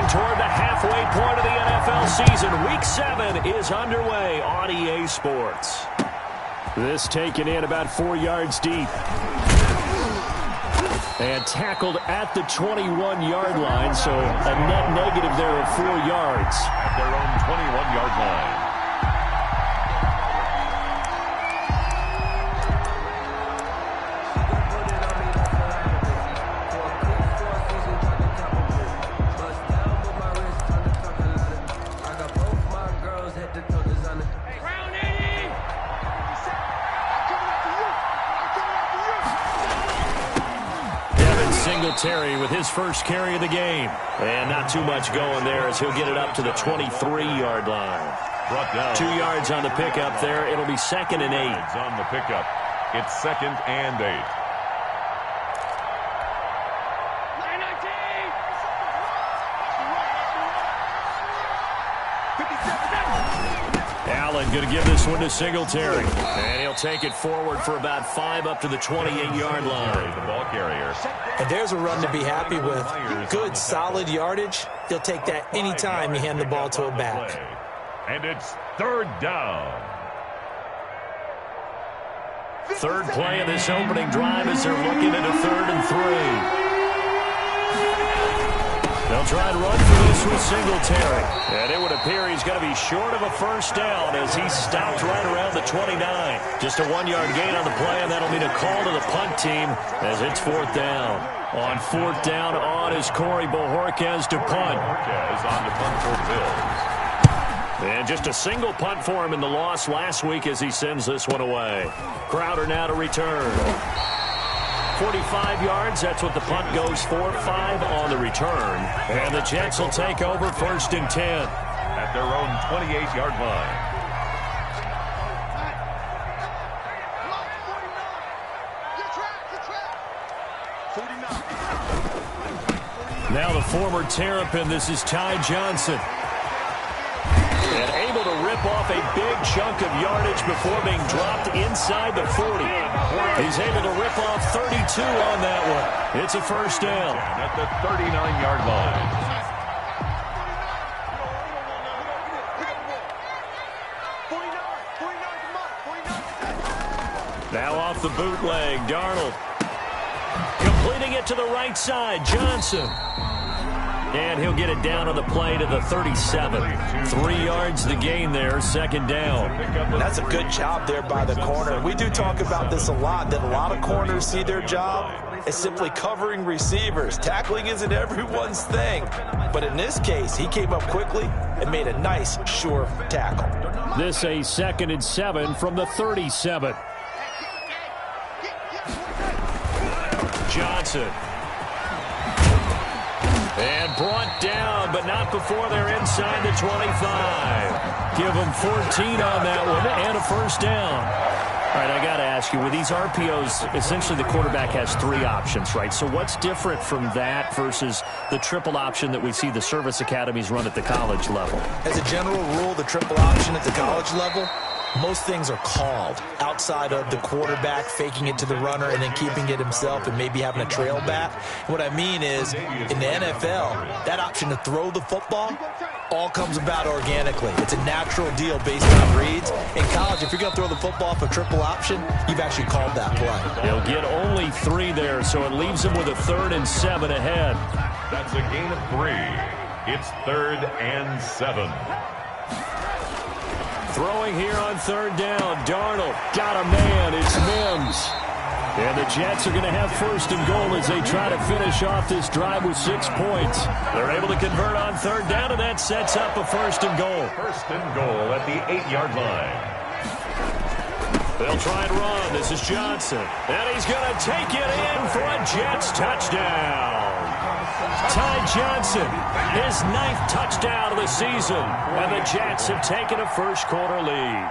toward the halfway point of the NFL season. Week 7 is underway on EA Sports. This taken in about 4 yards deep. And tackled at the 21-yard line, so a net negative there of 4 yards. At their own 21-yard line. Terry with his first carry of the game. And not too much going there as he'll get it up to the 23-yard line. 2 yards on the pickup there. It'll be 2nd and 8. On the pickup, it's 2nd and 8. Allen going to give this one to Singletary. And he'll take it forward for about 5 up to the 28-yard line. The ball carrier. And there's a run to be happy with. Good, solid yardage. He'll take that anytime you hand the ball to a back. And it's 3rd down. Third play of this opening drive as they're looking at a 3rd and 3. They'll try and run for this with Singletary. And it would appear he's going to be short of a first down as he stopped right around the 29. Just a 1-yard gain on the play, and that'll mean a call to the punt team as it's 4th down. On 4th down on is Corey Bojorquez to punt. Bojorquez on to punt for Bills. And just a single punt for him in the loss last week as he sends this one away. Crowder now to return. 45 yards, that's what the punt goes for. 5 on the return. And the Jets will take over 1st and 10. At their own 28-yard line. Now the former Terrapin, this is Ty Johnson. And able to rip off a big chunk of yardage before being dropped inside the 40. He's able to rip off 32 on that one. It's a first down. At the 39-yard line. Now off the bootleg, Darnold. Completing it to the right side, Johnson. And he'll get it down on the play to the 37. 3 yards the gain there, 2nd down. That's a good job there by the corner. We do talk about this a lot, that a lot of corners see their job as simply covering receivers. Tackling isn't everyone's thing. But in this case, he came up quickly and made a nice, sure tackle. This a 2nd and 7 from the 37. Johnson. And brought down, but not before they're inside the 25. Give them 14 on that one and a first down. All right, I got to ask you, with these RPOs, essentially the quarterback has 3 options, right? So what's different from that versus the triple option that we see the service academies run at the college level? As a general rule, the triple option at the college level, most things are called outside of the quarterback faking it to the runner and then keeping it himself and maybe having a trail back. What I mean is, in the NFL, that option to throw the football all comes about organically. It's a natural deal based on reads. In college, if you're going to throw the football for triple option, you've actually called that play. He'll get only 3 there, so it leaves him with a 3rd and 7 ahead. That's a gain of 3. It's 3rd and 7. Throwing here on 3rd down. Darnold got a man. It's Mims. And the Jets are going to have 1st and goal as they try to finish off this drive with 6 points. They're able to convert on 3rd down, and that sets up a 1st and goal. 1st and goal at the 8-yard line. They'll try and run. This is Johnson. And he's going to take it in for a Jets touchdown. Ty Johnson, his 9th touchdown of the season. And the Jets have taken a first-quarter lead.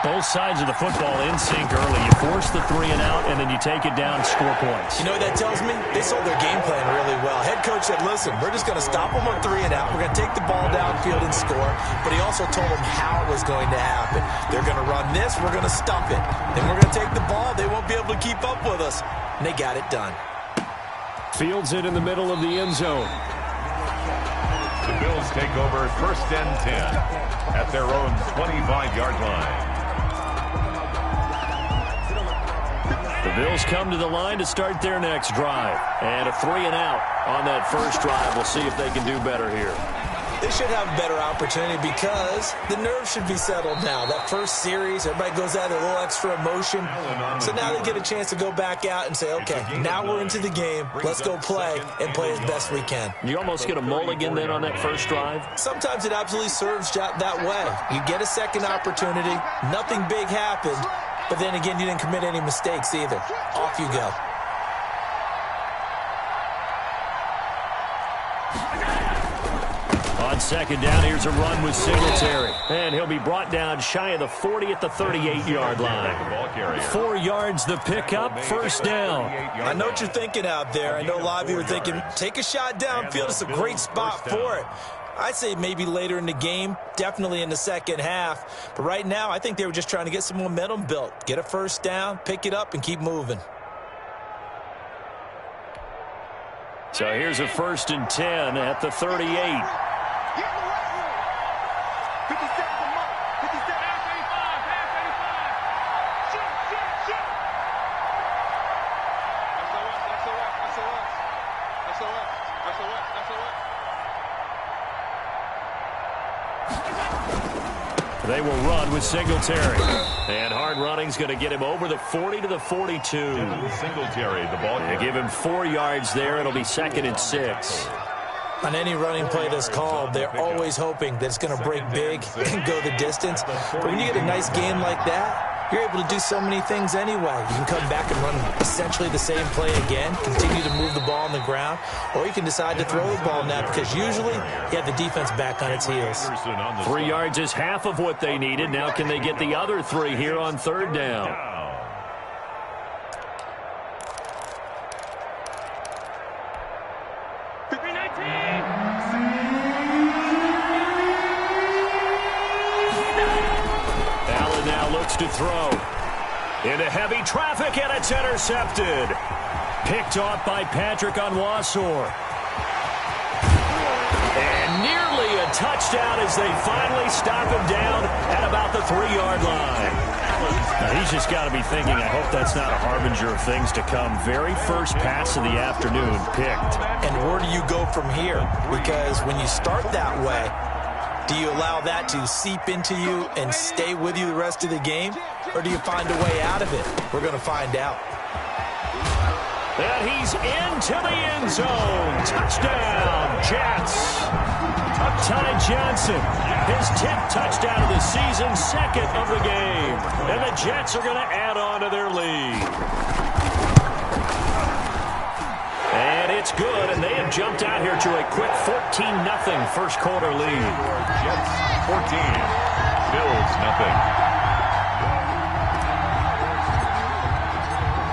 Both sides of the football in sync early. You force the 3 and out, and then you take it down, score points. You know what that tells me? They sold their game plan really well. Head coach said, listen, we're just going to stop them on 3 and out. We're going to take the ball downfield and score. But he also told them how it was going to happen. They're going to run this. We're going to stop it. Then we're going to take the ball. They won't be able to keep up with us. And they got it done. Fields it in the middle of the end zone. The Bills take over 1st and 10 at their own 25-yard line. The Bills come to the line to start their next drive. And a 3-and-out on that first drive. We'll see if they can do better here. They should have a better opportunity because the nerves should be settled now. That first series, everybody goes out with a little extra emotion. So now they get a chance to go back out and say, okay, now we're into the game. Let's go play and play as best we can. You almost get a mulligan then on that first drive? Sometimes it absolutely serves that way. You get a second opportunity. Nothing big happened. But then again, you didn't commit any mistakes either. Off you go. On second down, here's a run with Singletary. And he'll be brought down shy of the 40 at the 38-yard line. 4 yards the pickup, 1st down. I know what you're thinking out there. I know a lot of you are thinking, take a shot downfield. It's a great spot for it. I'd say maybe later in the game, definitely in the second half. But right now, I think they were just trying to get some momentum built. Get a 1st down, pick it up, and keep moving. So here's a 1st and 10 at the 38. They will run with Singletary. And hard running's going to get him over the 40 to the 42. Singletary, the ball. They give him 4 yards there. It'll be 2nd and 6. On any running play that's called, they're always hoping that it's going to break big and go the distance. But when you get a nice game like that, you're able to do so many things anyway. You can come back and run essentially the same play again, continue to move the ball on the ground, or you can decide to throw the ball now because usually you have the defense back on its heels. 3 yards is half of what they needed. Now can they get the other 3 here on 3rd down? To throw into heavy traffic, and it's intercepted. Picked off by Patrick Onwuasor. And nearly a touchdown as they finally stop him down at about the 3-yard line. Now he's just got to be thinking, I hope that's not a harbinger of things to come. Very first pass of the afternoon picked. And where do you go from here? Because when you start that way, do you allow that to seep into you and stay with you the rest of the game? Or do you find a way out of it? We're going to find out. And he's into the end zone. Touchdown, Jets. Ty Johnson, his 10th touchdown of the season, 2nd of the game. And the Jets are going to add on to their lead. And it's good, and they have jumped out here to a quick 14-0 first quarter lead. Jets 14, Bills nothing.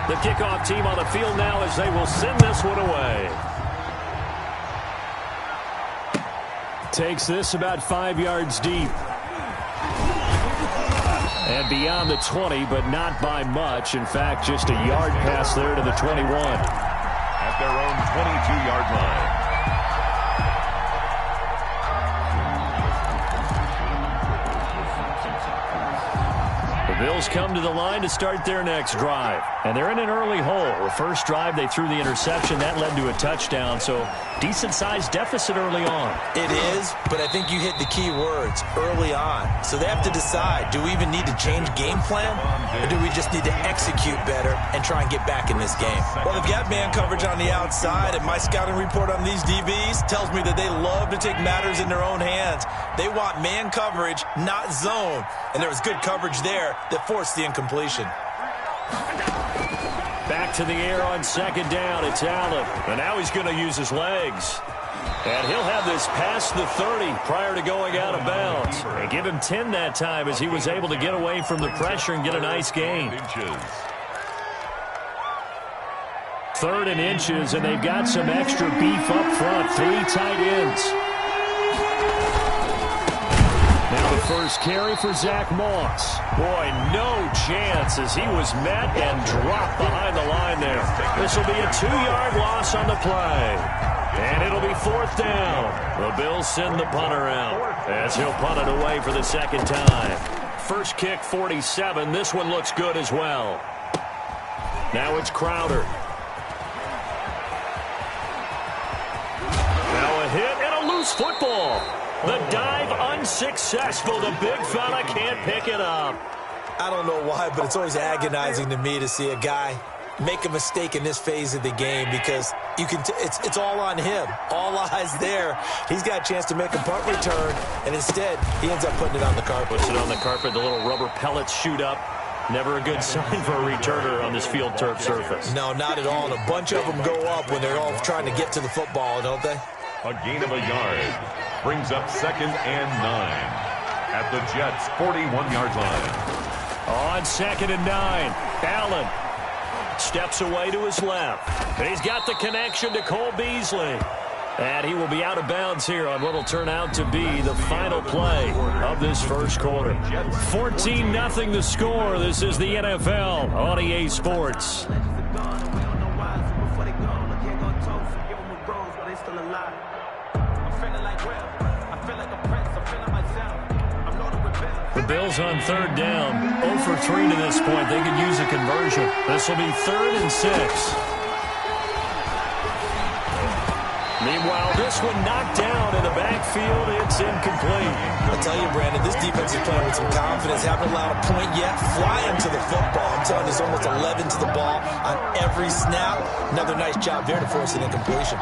The kickoff team on the field now as they will send this one away. Takes this about 5 yards deep. And beyond the 20, but not by much. In fact, just a yard pass there to the 21. At their own 22-yard line. The Bills come to the line to start their next drive. And they're in an early hole. The first drive, they threw the interception. That led to a touchdown. So decent-sized deficit early on. It is, but I think you hit the key words, early on. So they have to decide, do we even need to change game plan? Or do we just need to execute better and try and get back in this game? Well, they've got man coverage on the outside, and my scouting report on these DBs tells me that they love to take matters in their own hands. They want man coverage, not zone. And there was good coverage there that forced the incompletion. Back to the air on second down. It's Allen. And now he's going to use his legs. And he'll have this past the 30 prior to going out of bounds. And give him 10 that time as he was able to get away from the pressure and get a nice gain. 3rd and inches, and they've got some extra beef up front. 3 tight ends. Now the first carry for Zach Moss. Boy, no chance as he was met and dropped behind the line there. This will be a 2-yard loss on the play. And it'll be 4th down. The Bills send the punter out as he'll punt it away for the second time. First kick, 47. This one looks good as well. Now it's Crowder. Now a hit and a loose football. The dive unsuccessful. The big fella can't pick it up. I don't know why, but it's always agonizing to me to see a guy make a mistake in this phase of the game because you can. It's all on him. All eyes there. He's got a chance to make a punt return, and instead he ends up putting it on the carpet. Puts it on the carpet. The little rubber pellets shoot up. Never a good sign for a returner on this field turf surface. No, not at all. And a bunch of them go up when they're all trying to get to the football, don't they? A gain of a yard brings up 2nd and 9 at the Jets' 41-yard line. On 2nd and 9, Allen steps away to his left. And he's got the connection to Cole Beasley. And he will be out of bounds here on what will turn out to be the final play of this first quarter. 14-0 the score. This is the NFL on EA Sports. The Bills on 3rd down. 0 for 3 to this point. They could use a conversion. This will be 3rd and 6. Meanwhile, this one knocked down in the backfield. It's incomplete. I'll tell you, Brandon, this defense is playing with some confidence. Haven't allowed a point yet. Flying to the football. I'm telling you, there's almost 11 to the ball on every snap. Another nice job there to force an incompletion.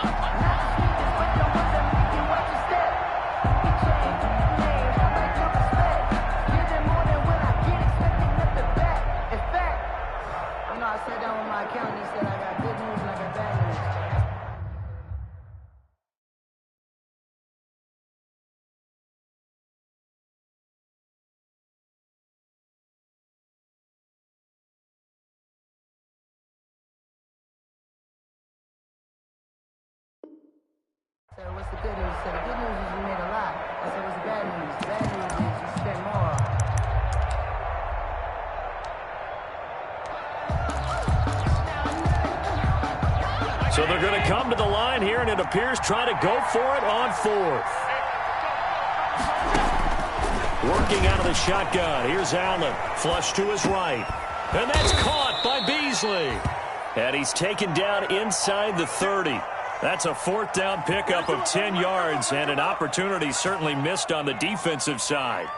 So what's the good news? So the good news is you made a lot. I said, what's the bad news? The bad news is you spent more. So they're going to come to the line here, and it appears try to go for it on 4th. Working out of the shotgun. Here's Allen. Flush to his right. And that's caught by Beasley. And he's taken down inside the 30. That's a 4th down pickup of 10 yards and an opportunity certainly missed on the defensive side.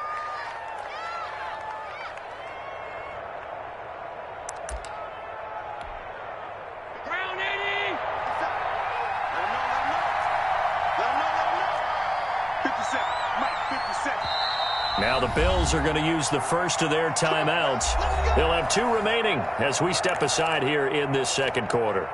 Now the Bills are going to use the first of their timeouts. They'll have 2 remaining as we step aside here in this second quarter.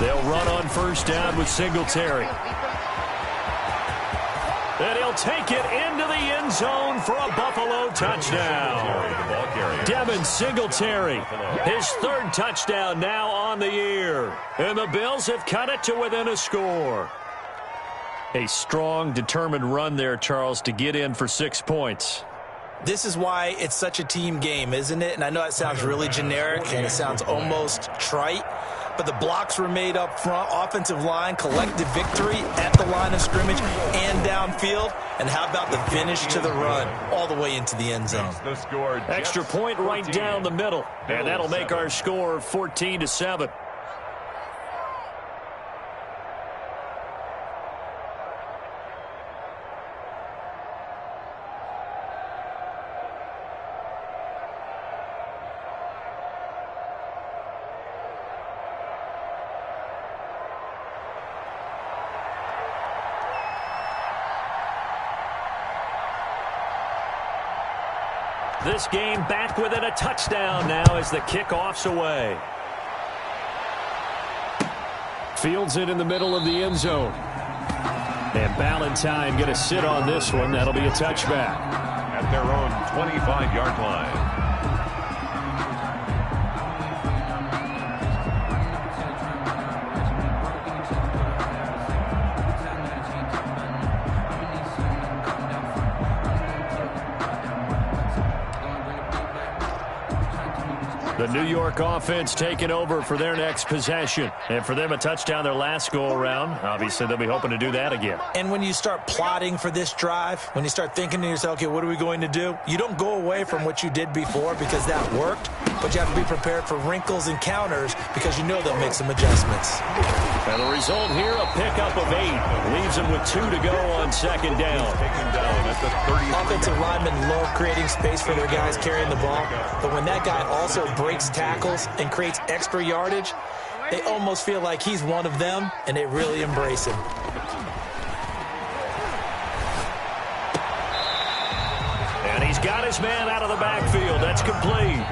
They'll run on first down with Singletary. And he'll take it into the end zone for a Buffalo touchdown. Devin Singletary, his 3rd touchdown now on the year. And the Bills have cut it to within a score. A strong, determined run there, Charles, to get in for 6 points. This is why it's such a team game, isn't it? And I know it sounds really generic and it sounds almost trite, but the blocks were made up front, offensive line, collective victory at the line of scrimmage and downfield. And how about the finish to the run all the way into the end zone? Extra point right down the middle, and that'll make our score 14-7. This game back within a touchdown now as the kickoff's away. Fields it in the middle of the end zone. And Ballantyne going to sit on this one. That'll be a touchback. At their own 25-yard line. The New York offense taking over for their next possession. And for them, a touchdown their last go-around. Obviously, they'll be hoping to do that again. And when you start plotting for this drive, when you start thinking to yourself, okay, what are we going to do? You don't go away from what you did before because that worked, but you have to be prepared for wrinkles and counters because you know they'll make some adjustments. And the result here, a pickup of 8. Leaves them with 2 to go on second down. Taken down at the 30. Offensive linemen love creating space for their guys carrying the ball, but when that guy also breaks tackles and creates extra yardage, they almost feel like he's one of them, and they really embrace him. And he's got his man out of the backfield. That's complete.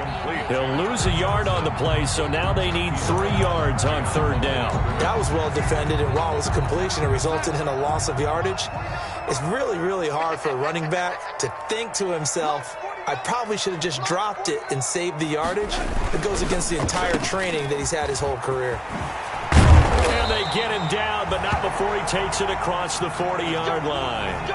He'll lose a yard on the play, so now they need 3 yards on third down. That was well defended, and while it was completion, it resulted in a loss of yardage. It's really, really hard for a running back to think to himself, I probably should have just dropped it and saved the yardage. It goes against the entire training that he's had his whole career. And they get him down, but not before he takes it across the 40-yard line.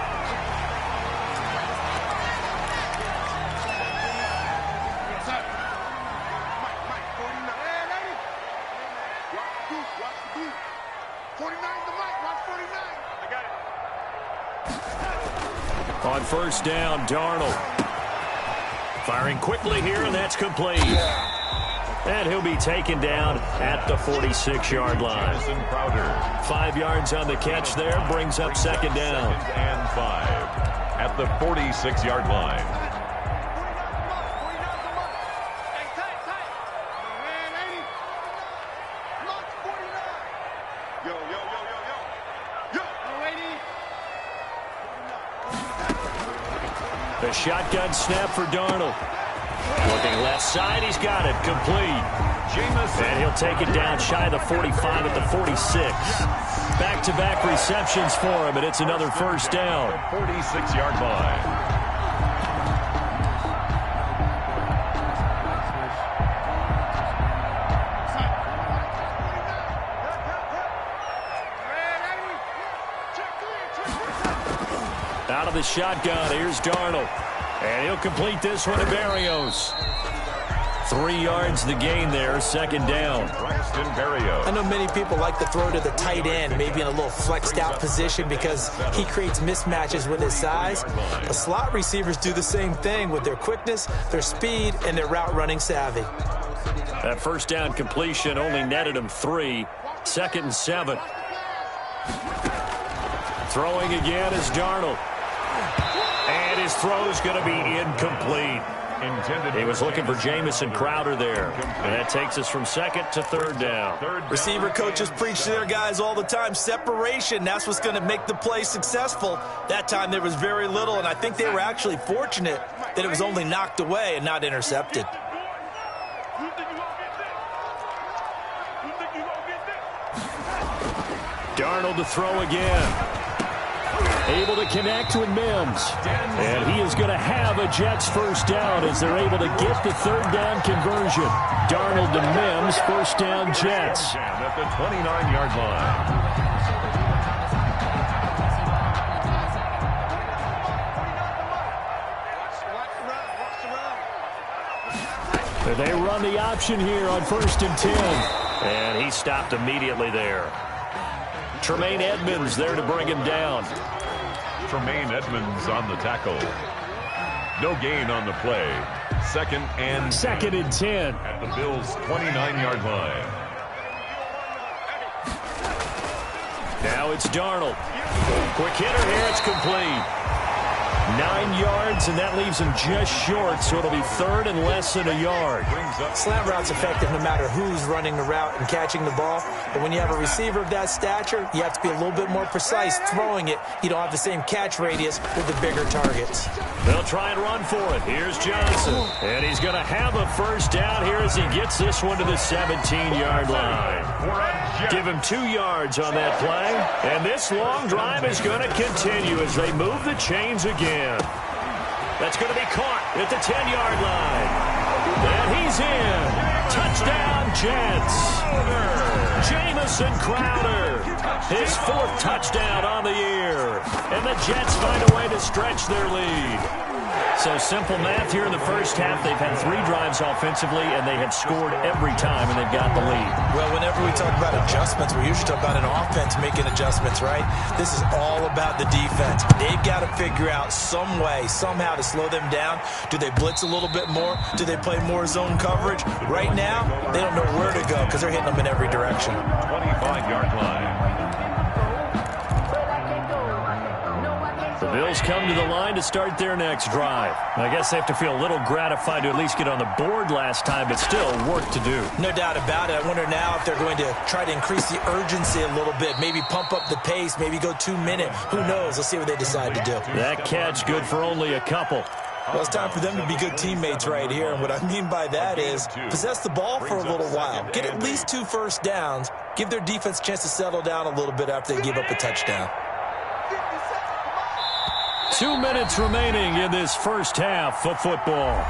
On first down, Darnold. Firing quickly here, and that's complete. And he'll be taken down at the 46-yard line. 5 yards on the catch there, brings up second down. And 5 at the 46-yard line. The shotgun snap for Darnold. Looking left side, he's got it. Complete. Jameson. And he'll take it down shy of the 45 at the 46. Back-to-back receptions for him, and it's another first down. 46-yard line. Out of the shotgun, here's Darnold. And he'll complete this one to Berrios. 3 yards the gain there, second down. Braxton Berrios. I know many people like to throw to the tight end, maybe in a little flexed out position because he creates mismatches with his size. But slot receivers do the same thing with their quickness, their speed, and their route running savvy. That first down completion only netted him 3. Second and 7. Throwing again is Darnold. And his throw's going to be incomplete. He was looking for Jamison Crowder there. And that takes us from second to third down. Receiver coaches preach to their guys all the time. Separation, that's what's going to make the play successful. That time there was very little, and I think they were actually fortunate that it was only knocked away and not intercepted. Darnold to throw again. Able to connect with Mims. And he is going to have a Jets first down as they're able to get the third down conversion. Darnold to Mims, first down Jets. At the 29-yard line. They run the option here on first and 10. And he stopped immediately there. Tremaine Edmonds there to bring him down. Tremaine Edmonds on the tackle. No gain on the play. Second and 10. At the Bills' 29-yard line. Now it's Darnold. Quick hitter here. It's complete. 9 yards, and that leaves him just short, so it'll be third and less than a yard. Slant route's effective no matter who's running the route and catching the ball. But when you have a receiver of that stature, you have to be a little bit more precise throwing it. You don't have the same catch radius with the bigger targets. They'll try and run for it. Here's Johnson. And he's going to have a first down here as he gets this one to the 17-yard line. Give him 2 yards on that play. And this long drive is going to continue as they move the chains again. That's going to be caught at the 10-yard line. And he's in. Touchdown, Jets. Jamison Crowder. His 4th touchdown on the year. And the Jets find a way to stretch their lead. So simple math here in the first half. They've had 3 drives offensively, and they have scored every time, and they've got the lead. Well, whenever we talk about adjustments, we usually talk about an offense making adjustments, right? This is all about the defense. They've got to figure out some way, somehow to slow them down. Do they blitz a little bit more? Do they play more zone coverage? Right now, they don't know where to go because they're hitting them in every direction. 25-yard line. The Bills come to the line to start their next drive. I guess they have to feel a little gratified to at least get on the board last time, but still work to do. No doubt about it. I wonder now if they're going to try to increase the urgency a little bit, maybe pump up the pace, maybe go 2-minute. Who knows? Let's see what they decide to do. That catch good for only a couple. Well, it's time for them to be good teammates right here, and what I mean by that is possess the ball for a little while. Get at least 2 first downs. Give their defense a chance to settle down a little bit after they give up a touchdown. 2 minutes remaining in this first half of football.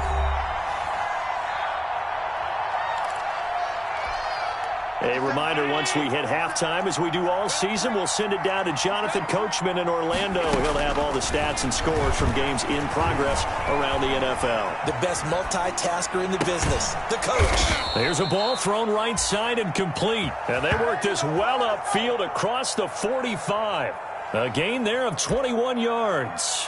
A reminder, once we hit halftime, as we do all season, we'll send it down to Jonathan Coachman in Orlando. He'll have all the stats and scores from games in progress around the NFL. The best multitasker in the business, the coach. There's a ball thrown right side and complete. And they work this well upfield across the 45. A gain there of 21 yards.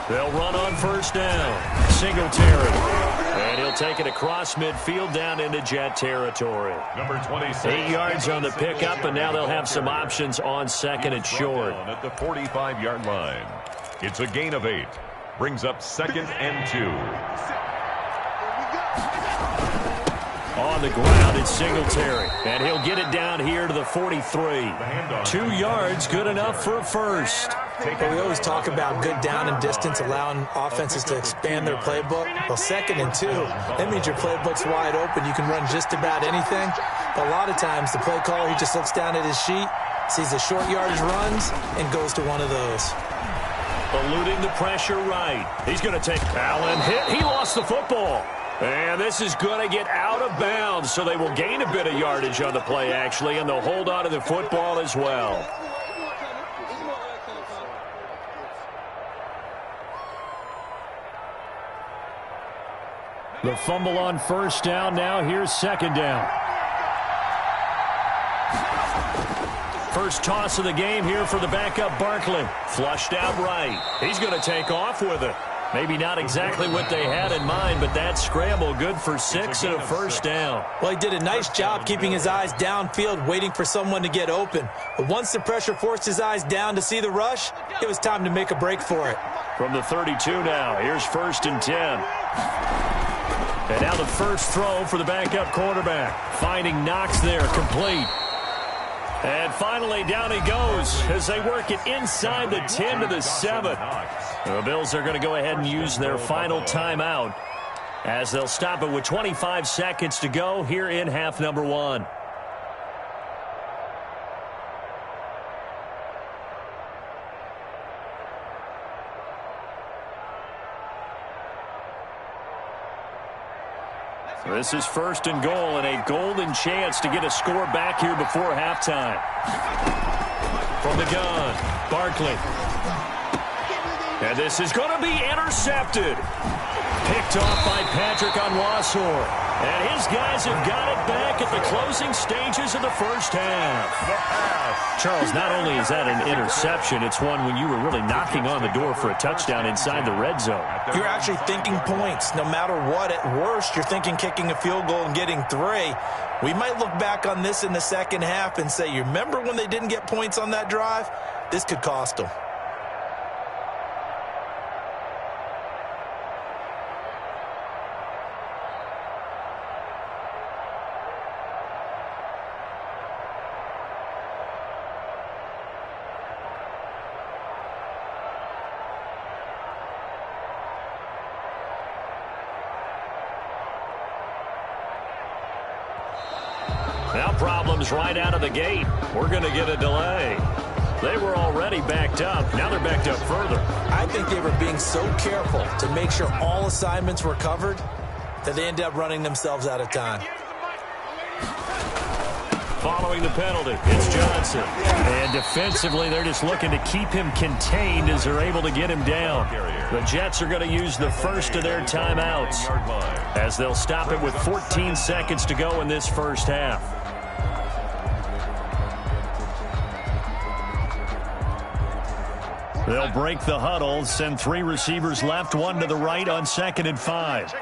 They'll run on first down. Singletary. And he'll take it across midfield down into Jet territory. Number 26. 8 yards on the pickup, and now they'll have some options on second and short. At the 45-yard line. It's a gain of 8. Brings up 2nd and 2. On the ground, it's Singletary. And he'll get it down here to the 43. 2 yards, good enough for a first. But we always talk about good down and distance, allowing offenses to expand their playbook. Well, 2nd and 2, that means your playbook's wide open. You can run just about anything. But a lot of times, the play caller, he just looks down at his sheet, sees the short yardage runs, and goes to one of those. Eluding the pressure right. He's going to take Allen hit. He lost the football. And this is going to get out of bounds, so they will gain a bit of yardage on the play, actually, and they'll hold on to the football as well. The fumble on first down. Now here's second down. First toss of the game here for the backup Barkley. Flushed out right. He's going to take off with it. Maybe not exactly what they had in mind, but that scramble good for 6 and a first down. Well, he did a nice job keeping his eyes downfield, waiting for someone to get open. But once the pressure forced his eyes down to see the rush, it was time to make a break for it. From the 32 now, here's 1st and 10. And now the first throw for the backup quarterback. Finding Knox there, complete. And finally, down he goes as they work it inside the 10 to the 7. The Bills are going to go ahead and use their final timeout as they'll stop it with 25 seconds to go here in half number 1. This is 1st and goal and a golden chance to get a score back here before halftime. From the gun, Barkley. And this is going to be intercepted. Picked off by Patrick Onwuasor. And his guys have got it back at the closing stages of the first half. Charles, not only is that an interception, it's one when you were really knocking on the door for a touchdown inside the red zone. You're actually thinking points. No matter what, at worst, you're thinking kicking a field goal and getting 3. We might look back on this in the second half and say, you remember when they didn't get points on that drive? This could cost them. Now problems right out of the gate. We're going to get a delay. They were already backed up. Now they're backed up further. I think they were being so careful to make sure all assignments were covered that they ended up running themselves out of time. Following the penalty, it's Johnson. And defensively, they're just looking to keep him contained as they're able to get him down. The Jets are going to use the first of their timeouts as they'll stop it with 14 seconds to go in this first half. They'll break the huddle, send 3 receivers left, 1 to the right on 2nd and 5.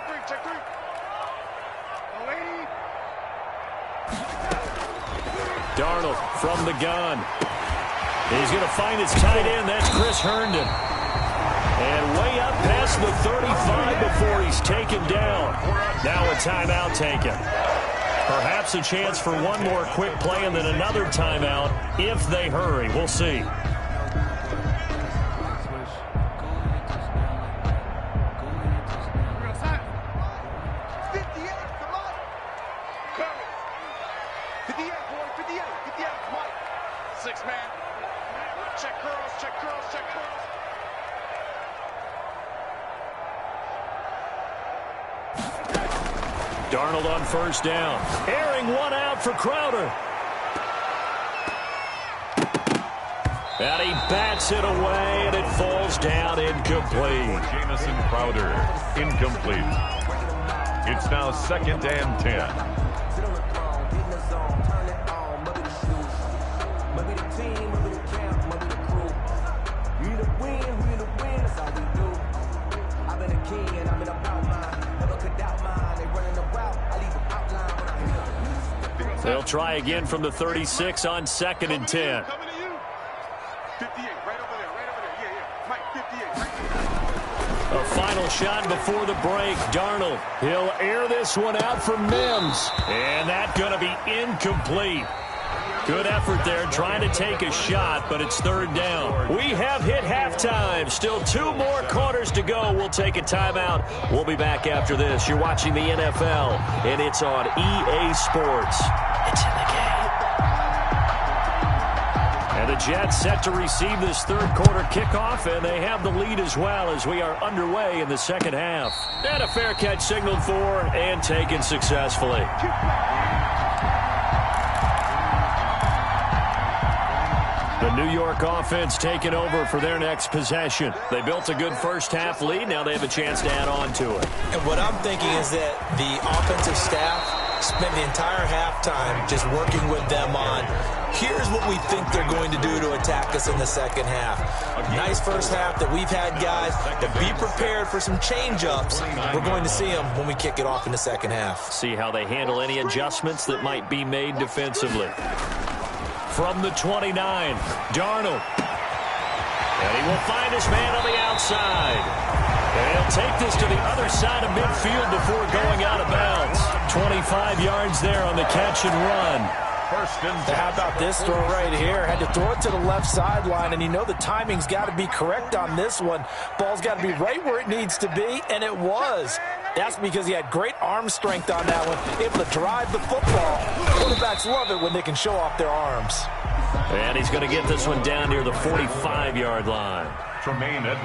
Darnold from the gun. He's going to find his tight end. That's Chris Herndon. And way up past the 35 before he's taken down. Now a timeout taken. Perhaps a chance for one more quick play and then another timeout if they hurry. We'll see. Darnold on first down. Airing one out for Crowder. And he bats it away, and it falls down incomplete. Jamison Crowder, incomplete. It's now 2nd and 10. They'll try again from the 36 on 2nd and 10. A final shot before the break. Darnold. He'll air this one out for Mims. And that's going to be incomplete. Good effort there trying to take a shot, but it's 3rd down. We have hit halftime. Still 2 more quarters to go. We'll take a timeout. We'll be back after this. You're watching the NFL, and it's on EA Sports. It's in the game. And the Jets set to receive this 3rd quarter kickoff, and they have the lead as well as we are underway in the 2nd half. And a fair catch signaled for and taken successfully. The New York offense taking over for their next possession. They built a good first half lead. Now they have a chance to add on to it. And what I'm thinking is that the offensive staff spent the entire halftime just working with them on, here's what we think they're going to do to attack us in the second half. Nice first half that we've had, guys, but be prepared for some change-ups. We're going to see them when we kick it off in the second half. See how they handle any adjustments that might be made defensively. From the 29, Darnold. And he will find his man on the outside. And he'll take this to the other side of midfield before going out of bounds. 25 yards there on the catch and run. First and 10. How about this throw right here? Had to throw it to the left sideline, and you know the timing's got to be correct on this one. Ball's got to be right where it needs to be, and it was. That's because he had great arm strength on that one, able to drive the football. Quarterbacks love it when they can show off their arms. And he's going to get this one down near the 45-yard line.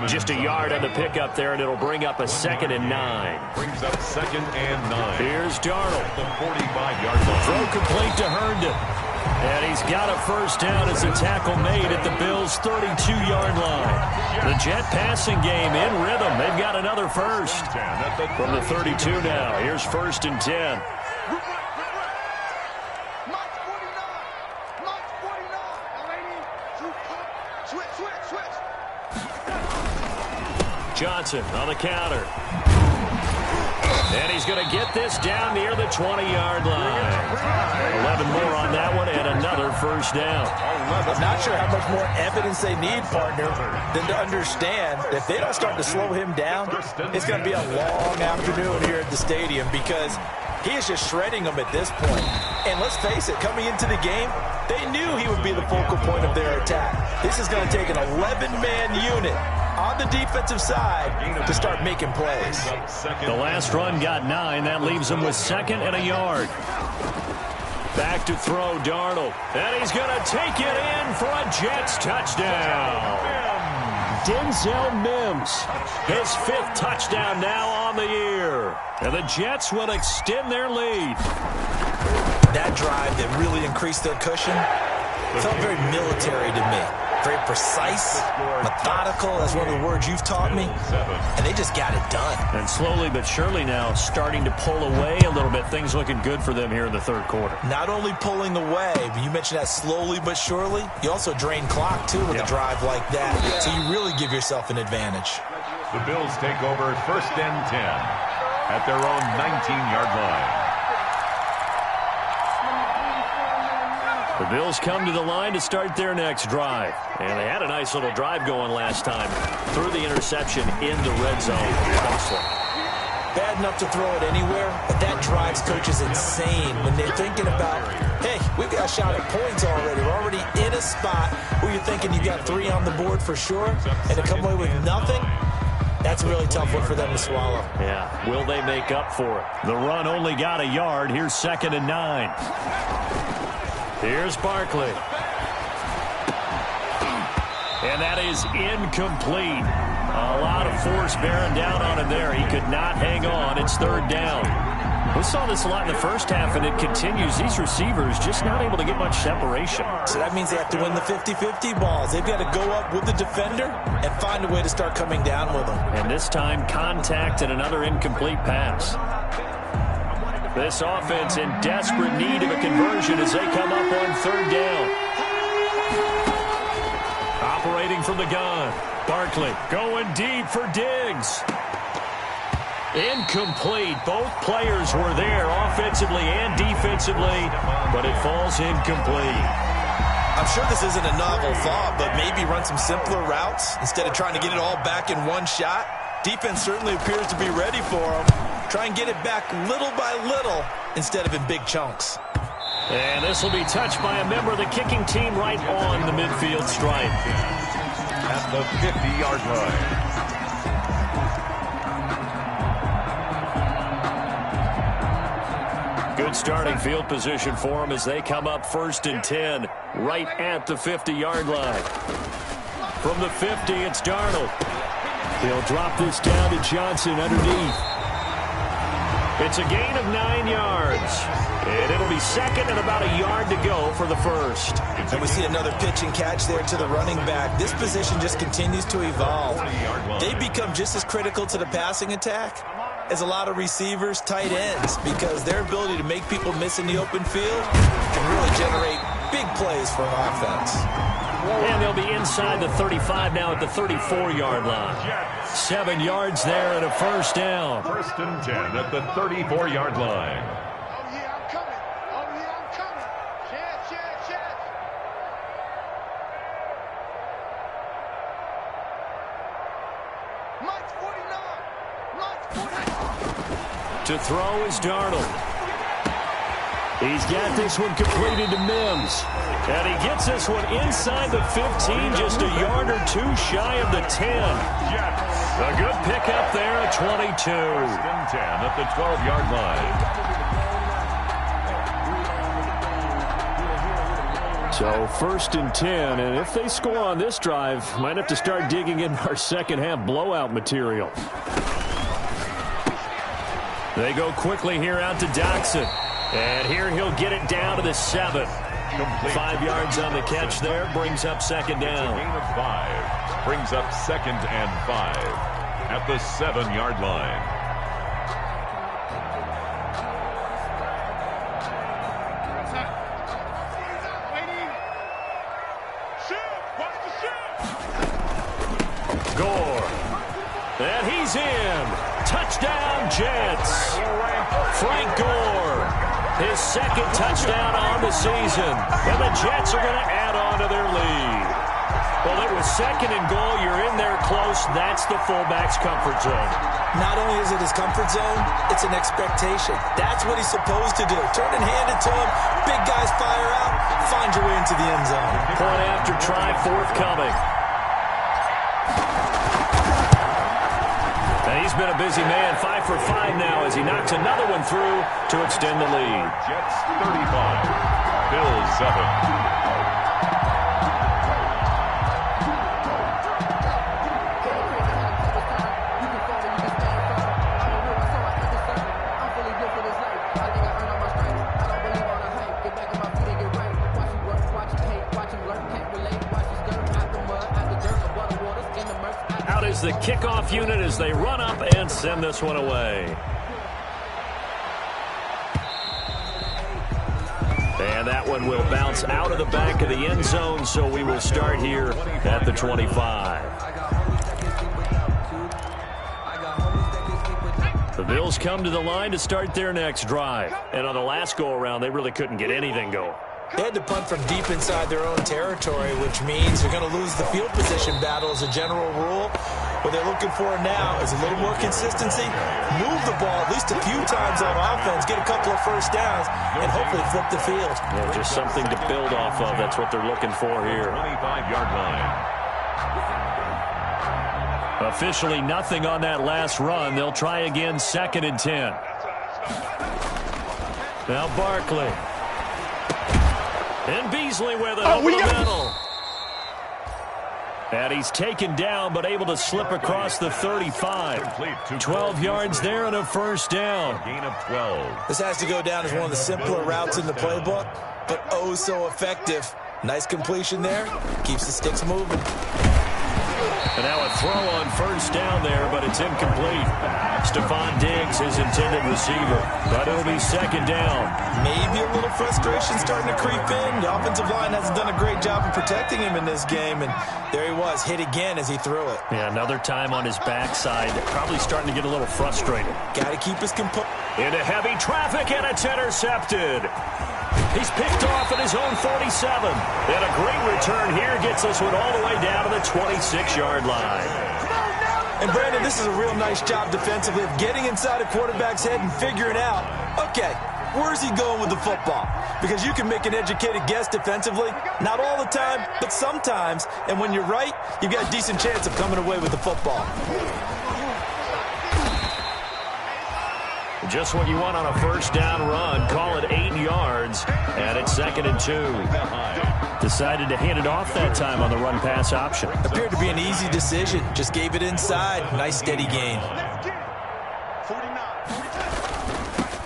Just a yard on the pickup there, and it'll bring up a 2nd and 9. Brings up 2nd and 9. Here's Darnold. The 45-yard line. Throw complete to Herndon. And he's got a first down as a tackle made at the Bills' 32-yard line. The Jet passing game in rhythm. They've got another first. From the 32 now. Here's 1st and 10. Johnson on the counter. And he's going to get this down near the 20-yard line. 11 more on that one and another first down. I'm not sure how much more evidence they need, partner, than to understand that if they don't start to slow him down, it's going to be a long afternoon here at the stadium because he is just shredding them at this point. And let's face it, coming into the game, they knew he would be the focal point of their attack. This is going to take an 11-man unit on the defensive side to start making plays. The last run got 9. That leaves him with 2nd and a yard. Back to throw, Darnold. And he's going to take it in for a Jets touchdown. Denzel Mims, his 5th touchdown now on the year. And the Jets will extend their lead. That drive that really increased their cushion felt very military to me. Very precise, methodical. That's one of the words you've taught me. And they just got it done. And slowly but surely now starting to pull away a little bit. Things looking good for them here in the third quarter. Not only pulling away, but you mentioned that slowly but surely. You also drain clock, too, with a drive like that. So you really give yourself an advantage. The Bills take over 1st and 10 at their own 19-yard line. The Bills come to the line to start their next drive. And they had a nice little drive going last time. Threw the interception in the red zone. Bad enough to throw it anywhere, but that drives coaches insane when they're thinking about, hey, we've got a shot at points already. We're already in a spot where you're thinking you got 3 on the board for sure, and to come away with nothing, that's a really tough one for them to swallow. Yeah, will they make up for it? The run only got a yard. Here's 2nd and 9. Here's Barkley. And that is incomplete. A lot of force bearing down on him there. He could not hang on. It's 3rd down. We saw this a lot in the first half, and it continues. These receivers just not able to get much separation. So that means they have to win the 50-50 balls. They've got to go up with the defender and find a way to start coming down with them. And this time, contact and another incomplete pass. This offense in desperate need of a conversion as they come up on 3rd down. Operating from the gun. Barkley going deep for Diggs. Incomplete. Both players were there offensively and defensively, but it falls incomplete. I'm sure this isn't a novel thought, but maybe run some simpler routes instead of trying to get it all back in one shot. Defense certainly appears to be ready for them. Try and get it back little by little instead of in big chunks. And this will be touched by a member of the kicking team right on the midfield stripe. At the 50-yard line. Good starting field position for them as they come up 1st and 10 right at the 50-yard line. From the 50, it's Darnold. He'll drop this down to Johnson underneath. It's a gain of 9 yards. And it'll be 2nd and about a yard to go for the 1st. And we see another pitch and catch there to the running back. This position just continues to evolve. They become just as critical to the passing attack as a lot of receivers, tight ends, because their ability to make people miss in the open field can really generate big plays for an offense. And they'll be inside the 35 now at the 34-yard line. 7 yards there and a 1st down. 1st and 10 at the 34-yard line. Oh, yeah, I'm coming. Oh, yeah, I'm coming. Chance. Mike's 49. To throw is Darnold. He's got this one completed to Mims. And he gets this one inside the 15, just a yard or 2 shy of the 10. A good pickup there at 22. 1st and 10 at the 12-yard line. So 1st and 10, and if they score on this drive, might have to start digging in our second half blowout material. They go quickly here out to Doxson. And here he'll get it down to the 7. 5 yards on the catch there, brings up 2nd down. Gain of 5 brings up 2nd and 5 at the 7-yard line. Gore. And he's in. Touchdown, Jets. Frank Gore, his second touchdown on the season. And the Jets are going to add on to their lead. Well, it was second and goal. You're in there close. That's the fullback's comfort zone. Not only is it his comfort zone, it's an expectation. That's what he's supposed to do. Turn and hand it to him. Big guys fire out. Find your way into the end zone. Point after try forthcoming. And he's been a busy man. 5 for 5 now as he knocks another one through to extend the lead. Jets 35. Bills 7. The kickoff unit as they run up and send this one away. And that one will bounce out of the back of the end zone, so we will start here at the 25. The Bills come to the line to start their next drive. And on the last go-around, they really couldn't get anything going. They had to punt from deep inside their own territory, which means they're going to lose the field position battle as a general rule. What they're looking for now is a little more consistency, move the ball at least a few times on offense, get a couple of first downs, and hopefully flip the field. Yeah, just something to build off of. That's what they're looking for here. 25-yard line. Officially nothing on that last run. They'll try again, 2nd and 10. Now Barkley. And Beasley with it over the middle. And he's taken down, but able to slip across the 35. 12 yards there and a first down. Gain of 12. This has to go down as one of the simpler routes in the playbook, but oh so effective. Nice completion there. Keeps the sticks moving. And now a throw on first down there, but it's incomplete. Stephon Diggs, his intended receiver, but it'll be 2nd down. Maybe a little frustration starting to creep in. The offensive line hasn't done a great job of protecting him in this game, and there he was, hit again as he threw it. Yeah, another time on his backside, probably starting to get a little frustrated. Got to keep his composure. Into heavy traffic, and it's intercepted. He's picked off at his own 47. And a great return here gets this one all the way down to the 26-yard line. And, Brandon, this is a real nice job defensively of getting inside a quarterback's head and figuring out, okay, where's he going with the football? Because you can make an educated guess defensively. Not all the time, but sometimes. And when you're right, you've got a decent chance of coming away with the football. Just what you want on a first down run. Call it 8 yards. And it's 2nd and 2. Decided to hand it off that time on the run-pass option. Appeared to be an easy decision. Just gave it inside. Nice steady gain.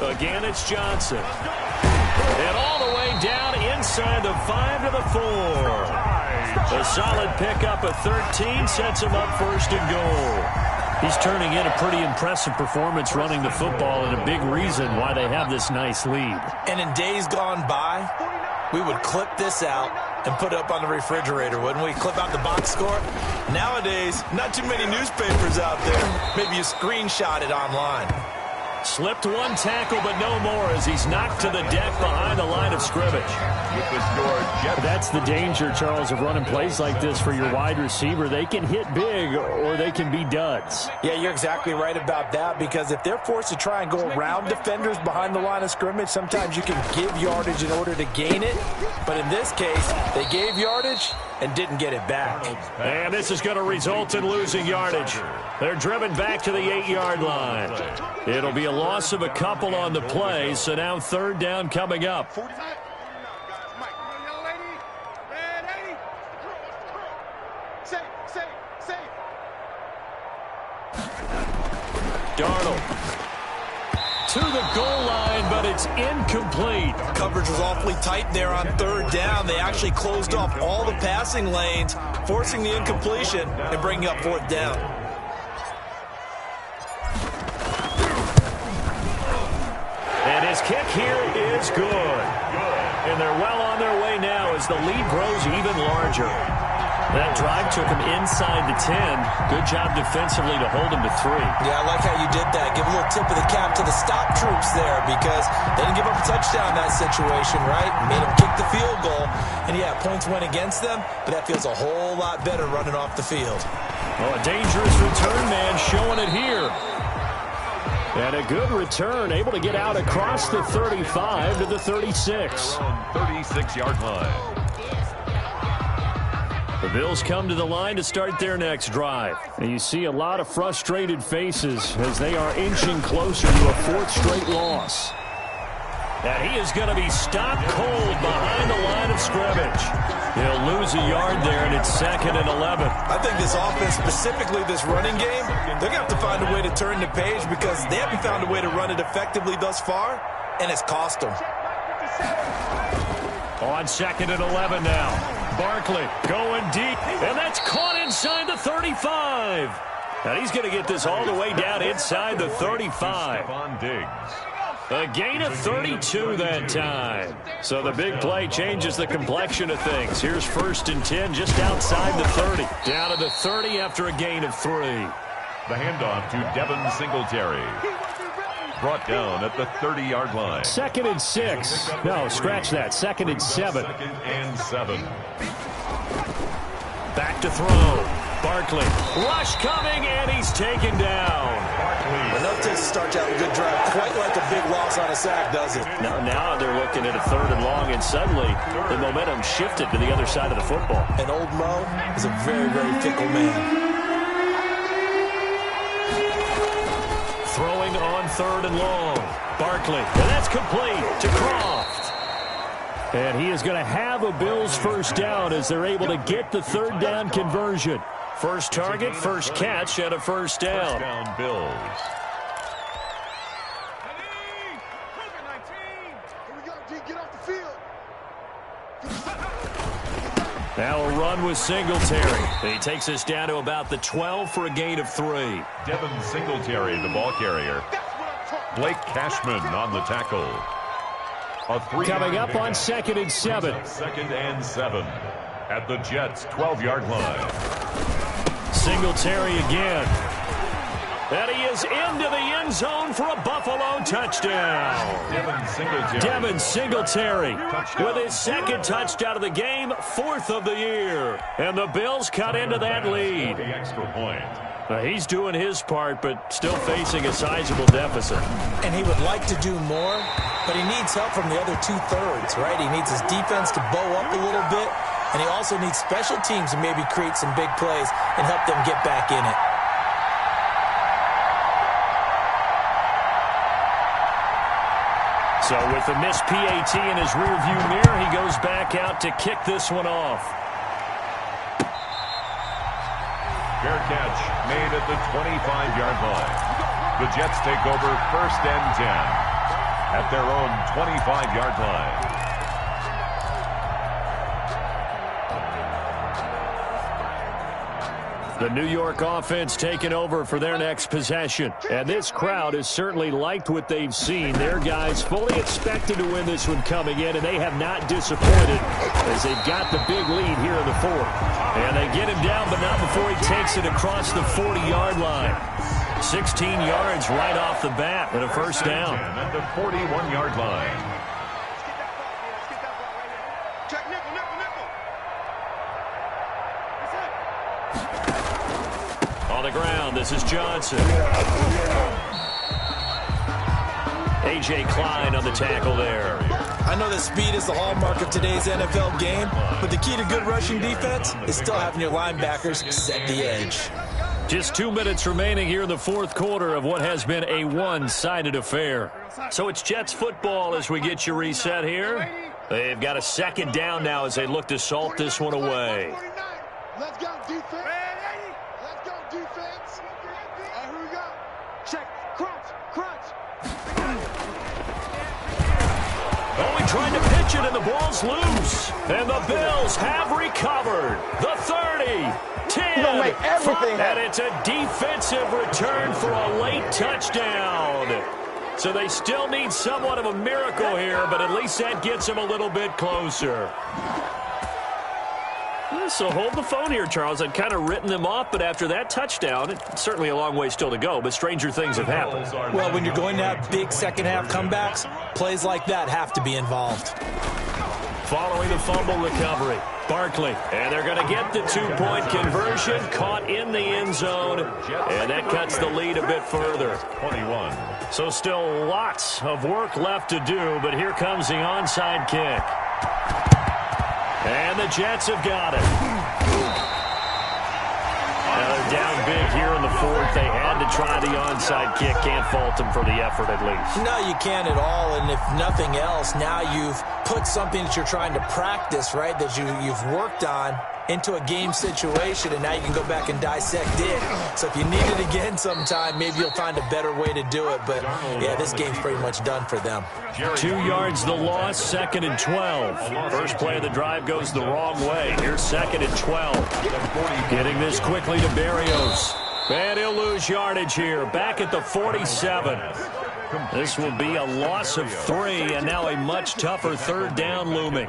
Again, it's Johnson. And all the way down inside the 5 to the 4. A solid pickup of 13 sets him up 1st and goal. He's turning in a pretty impressive performance running the football, and a big reason why they have this nice lead. And in days gone by, we would clip this out and put it up on the refrigerator, wouldn't we? Clip out the box score. Nowadays, not too many newspapers out there. Maybe you screenshot it online. Slipped one tackle, but no more as he's knocked to the deck behind the line of scrimmage. With the score, Jets. That's the danger, Charles, of running plays like this for your wide receiver. They can hit big or they can be duds. Yeah, you're exactly right about that, because if they're forced to try and go around defenders behind the line of scrimmage, sometimes you can give yardage in order to gain it. But in this case, they gave yardage and didn't get it back. And this is going to result in losing yardage. They're driven back to the 8-yard line. It'll be a loss of a couple on the play, so now 3rd down coming up. Darnold to the goal line, but it's incomplete. Coverage was awfully tight there on 3rd down. They actually closed off all the passing lanes, forcing the incompletion and bringing up 4th down. And his kick here is good. And they're well on their way now as the lead grows even larger. That drive took him inside the 10. Good job defensively to hold him to 3. Yeah, I like how you did that. Give a little tip of the cap to the stop troops there because they didn't give up a touchdown in that situation, right? Made them kick the field goal. And, yeah, points went against them, but that feels a whole lot better running off the field. Well, a dangerous return man showing it here. And a good return, able to get out across the 35 to the 36. 36-yard line. The Bills come to the line to start their next drive. And you see a lot of frustrated faces as they are inching closer to a 4th straight loss. And he is going to be stopped cold behind the line of scrimmage. He'll lose a yard there, and it's 2nd and 11. I think this offense, specifically this running game, they're going to have to find a way to turn the page because they haven't found a way to run it effectively thus far, and it's cost them. On 2nd and 11 now. Barkley going deep, and that's caught inside the 35. And he's going to get this all the way down inside the 35. Stephon Diggs. A gain of 32 that time. So the big play changes the complexion of things. Here's 1st and 10 just outside the 30. Down to the 30 after a gain of 3. The handoff to Devin Singletary. Brought down at the 30-yard line. 2nd and 6. No, scratch that. 2nd and 7. 2nd and 7. Back to throw. Barkley. Rush coming, and he's taken down. Enough to start out a good drive. Quite like a big loss on a sack, does it? Now they're looking at a 3rd and long, and suddenly the momentum shifted to the other side of the football. And old Mo is a very, very fickle man. Throwing on 3rd and long. Barkley, and that's complete to Croft. And he is going to have a Bills 1st down as they're able to get the 3rd down conversion. First target, first catch, and a 1st down. 1st down Bills. Now a run with Singletary. He takes us down to about the 12 for a gain of 3. Devin Singletary, the ball carrier. Blake Cashman on the tackle. Coming up on 2nd and 7. 2nd and 7 at the Jets' 12-yard line. Singletary again. And he is into the end zone for a Buffalo touchdown. Devin Singletary with his 2nd touchdown of the game, 4th of the year. And the Bills cut into that lead. The extra point. He's doing his part, but still facing a sizable deficit. And he would like to do more, but he needs help from the other 2/3, right? He needs his defense to bow up a little bit, and he also needs special teams to maybe create some big plays and help them get back in it. So with the missed PAT in his rearview mirror, he goes back out to kick this one off. Fair catch made at the 25-yard line. The Jets take over 1st and 10 at their own 25-yard line. The New York offense taking over for their next possession. And this crowd has certainly liked what they've seen. Their guys fully expected to win this one coming in, and they have not disappointed as they've got the big lead here in the 4th. And they get him down, but not before he takes it across the 40-yard line. 16 yards right off the bat and a 1st down. At the 41-yard line. On the ground, this is Johnson. A.J. Klein on the tackle there. I know that speed is the hallmark of today's NFL game, but the key to good rushing defense is still having your linebackers set the edge. Just 2 minutes remaining here in the 4th quarter of what has been a one-sided affair. So it's Jets football as we get you reset here. They've got a 2nd down now as they look to salt this one away. Let's go, defense. Let's go, defense. Here we go. Check. Crunch. Oh, he tried to pitch it, and the ball's loose. And the Bills have recovered. The 30, 10, and it's a defensive return for a late touchdown. So they still need somewhat of a miracle here, but at least that gets them a little bit closer. So hold the phone here, Charles. I'd kind of written them off, but after that touchdown, it's certainly a long way still to go, but stranger things have happened. Well, when you're going to have big second-half comebacks, plays like that have to be involved. Following the fumble recovery, Barkley. And they're going to get the two-point conversion, caught in the end zone, and that cuts the lead a bit further. 21. So still lots of work left to do, but here comes the onside kick. And the Jets have got it. Now they're down big here in the fourth. They had to try the onside kick. Can't fault them for the effort at least. No, you can't at all. And if nothing else, now you've put something that you're trying to practice, right, that you've worked on into a game situation, and now you can go back and dissect it. So if you need it again sometime, maybe you'll find a better way to do it. But, yeah, this game's pretty much done for them. 2 yards the loss, 2nd and 12. First play of the drive goes the wrong way. Here's 2nd and 12. Getting this quickly to Berrios. And he'll lose yardage here. Back at the 47. This will be a loss of 3, and now a much tougher 3rd down looming.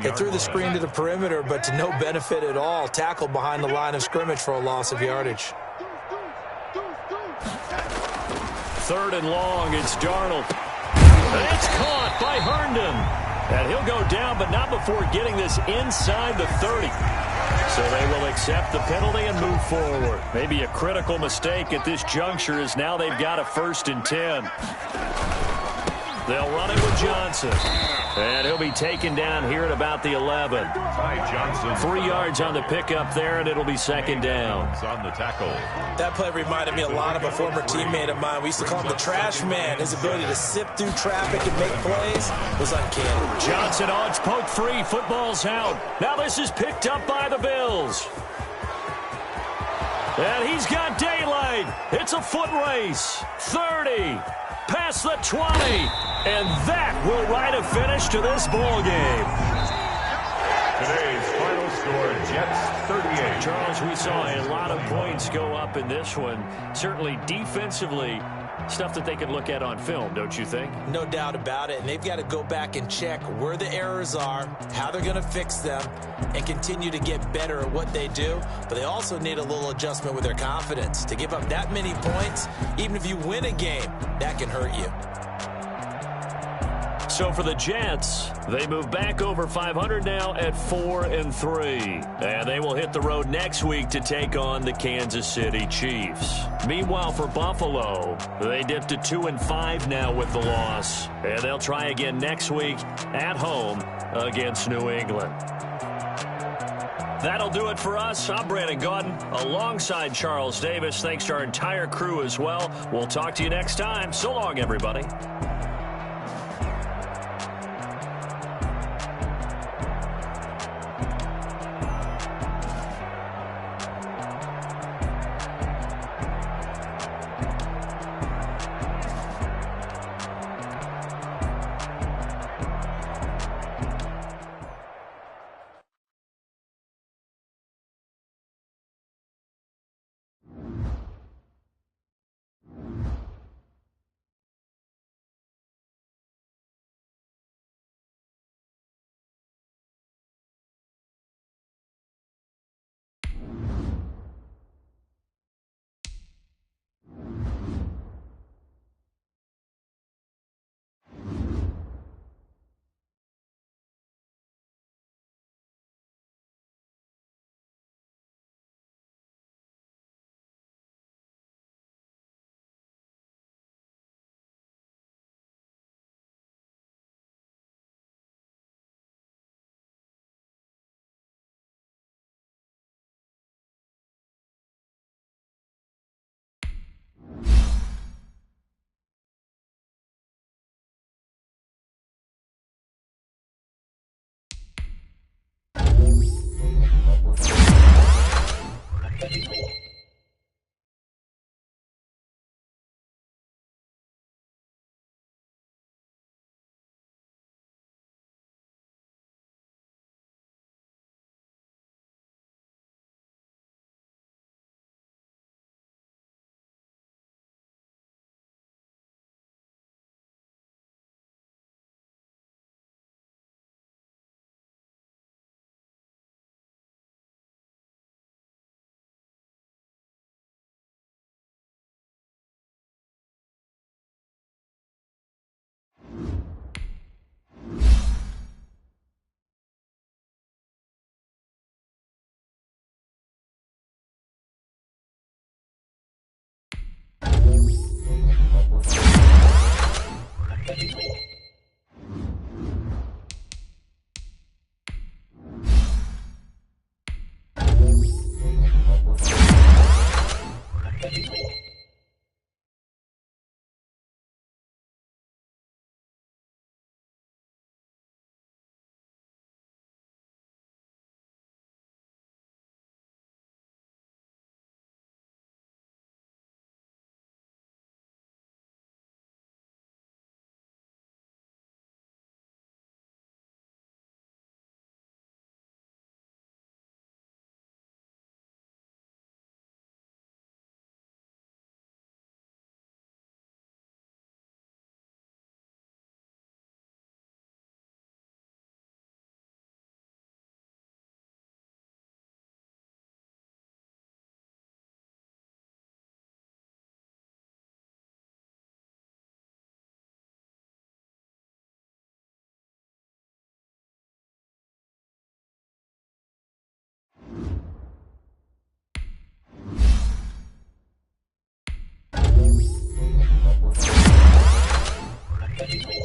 They threw the screen to the perimeter, but to no benefit at all. Tackled behind the line of scrimmage for a loss of yardage. 3rd and long, it's Darnold. And it's caught by Herndon. And he'll go down, but not before getting this inside the 30. So they will accept the penalty and move forward. Maybe a critical mistake at this juncture as now they've got a 1st and 10. They'll run it with Johnson. And he'll be taken down here at about the 11. Johnson. 3 yards on the pickup there, and it'll be 2nd down. On the tackle. That play reminded me a lot of a former teammate of mine. We used to call him the trash man. His ability to sift through traffic and make plays was uncanny. Johnson, it's poke free. Football's out. Now this is picked up by the Bills. And he's got daylight. It's a foot race. 30. Past the 20. And that will write a finish to this ball game. Today's final score, Jets 38. Charles, we saw a lot of points go up in this one. Certainly defensively, stuff that they can look at on film, don't you think? No doubt about it. And they've got to go back and check where the errors are, how they're going to fix them, and continue to get better at what they do. But they also need a little adjustment with their confidence. To give up that many points, even if you win a game, that can hurt you. So for the Jets, they move back over 500 now at 4-3. And they will hit the road next week to take on the Kansas City Chiefs. Meanwhile, for Buffalo, they dipped to 2-5 now with the loss. And they'll try again next week at home against New England. That'll do it for us. I'm Brandon Gaudin alongside Charles Davis. Thanks to our entire crew as well. We'll talk to you next time. So long, everybody. Thank you.